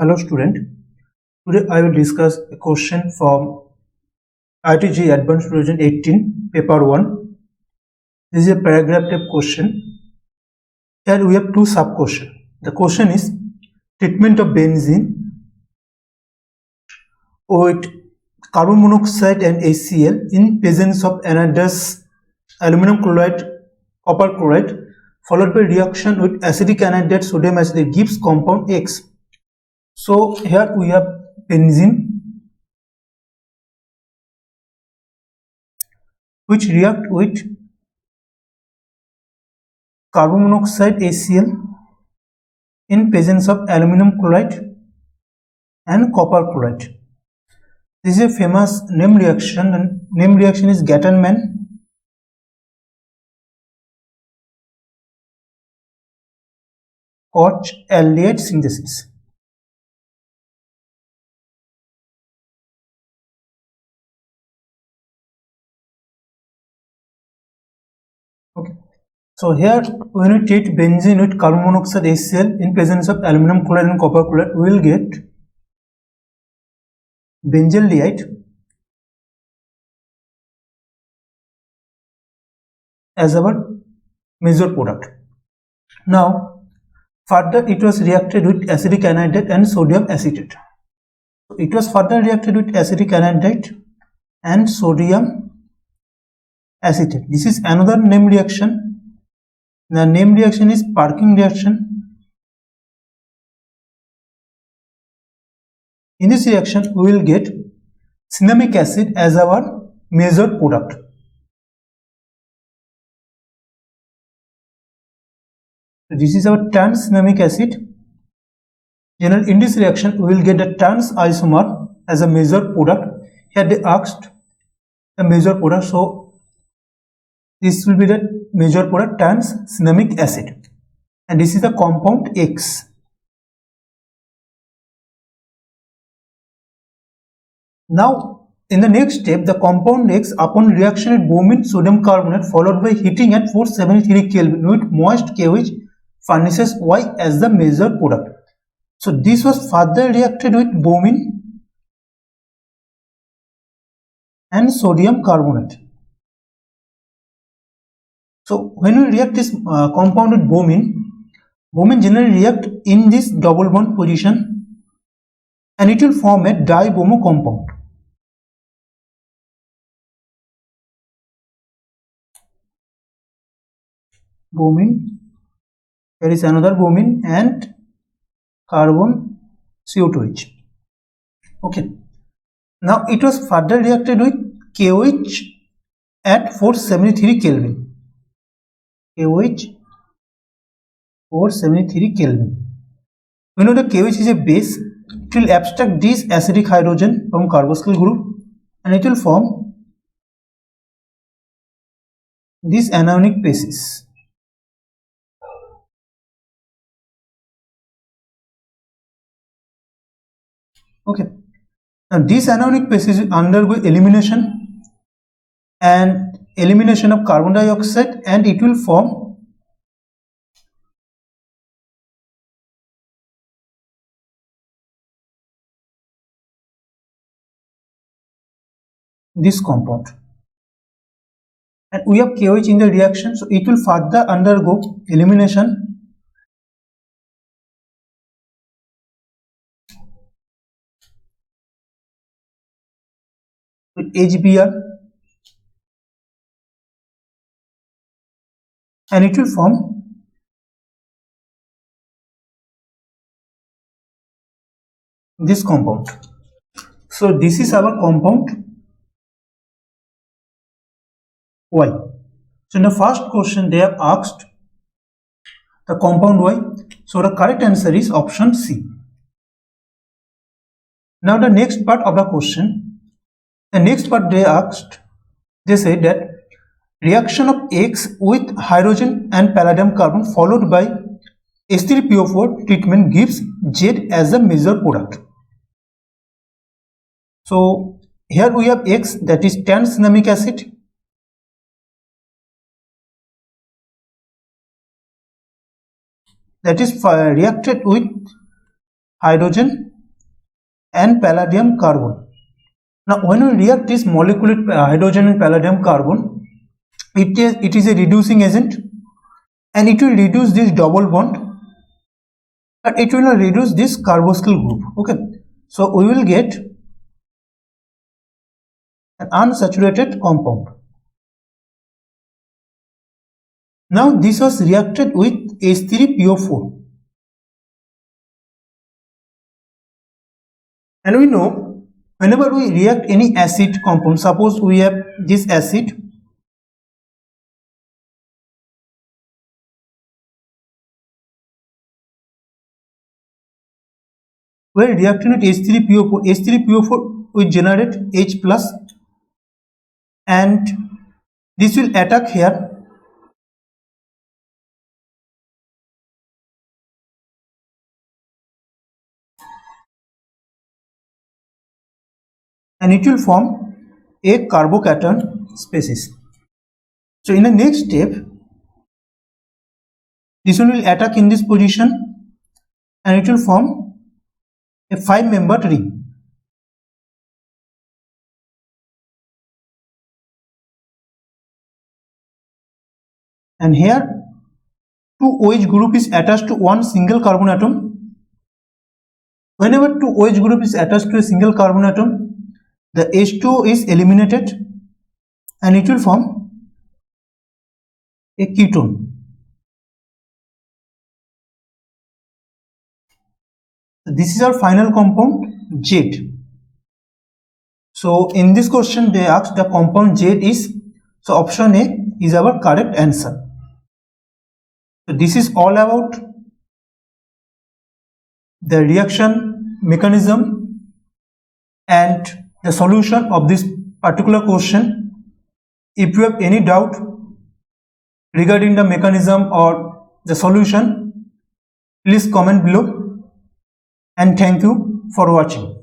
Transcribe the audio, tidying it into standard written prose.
Hello student, today I will discuss a question from IIT Advanced 2018 paper 1. This is a paragraph type question. Here we have two sub questions. The question is treatment of benzene with carbon monoxide and HCl in presence of anhydrous aluminum chloride, copper chloride followed by reaction with acidic anhydride sodium acetate gives compound X. So here we have benzene which react with carbon monoxide HCl in presence of aluminum chloride and copper chloride. This is a famous name reaction, and name reaction is Gattenman Koch aldehyde synthesis. Okay. So here when we treat benzene with carbon monoxide HCl in presence of aluminum chloride and copper chloride, we will get benzaldehyde as our major product. Now further it was reacted with acidic anhydride and sodium acetate. It was further reacted with acidic anhydride and sodium acetate. This is another name reaction. The name reaction is Perkin reaction. In this reaction, we will get cinnamic acid as our major product. So this is our trans cinnamic acid. Generally, in this reaction, we will get the trans isomer as a major product. Here they asked the major product, so this will be the major product, trans cinnamic acid, and this is the compound X. Now in the next step, the compound X upon reaction with bromine sodium carbonate followed by heating at 473 Kelvin with moist KOH furnishes Y as the major product. So this was further reacted with bromine and sodium carbonate. So when we react this compound with bromine generally react in this double bond position and it will form a dibromo compound. Bromine, there is another bromine and carbon CO2H. Okay. Now it was further reacted with KOH at 473 Kelvin. KOH 473 Kelvin. We know the KOH is a base. It will abstract this acidic hydrogen from carboxyl group and it will form these anionic bases. Okay. Now these anionic bases undergo elimination and elimination of carbon dioxide and it will form this compound, and we have KOH in the reaction, so it will further undergo elimination with HBr and it will form this compound. So this is our compound Y. So in the first question they have asked the compound Y. So the correct answer is option C. Now the next part of the question, the next part they asked, they said that reaction of X with hydrogen and palladium carbon followed by H3PO4 treatment gives Z as a major product. So here we have X, that is trans cinnamic acid, that is reacted with hydrogen and palladium carbon. Now when we react this molecule with hydrogen and palladium carbon, it is a reducing agent and it will reduce this double bond, but it will not reduce this carboxyl group. Okay, so we will get an unsaturated compound. Now this was reacted with H3PO4, and we know whenever we react any acid compound, suppose we have this acid, we are reacting with H3PO4. H3PO4 will generate H plus, and this will attack here, and it will form a carbocation species. So in the next step, this one will attack in this position and it will form a 5-membered ring. And here 2 OH group is attached to one single carbon atom. Whenever 2 OH group is attached to a single carbon atom, the H2O is eliminated and it will form a ketone. This is our final compound Z. So in this question they asked the compound Z is, so option A is our correct answer. So this is all about the reaction mechanism and the solution of this particular question. If you have any doubt regarding the mechanism or the solution, please comment below, and thank you for watching.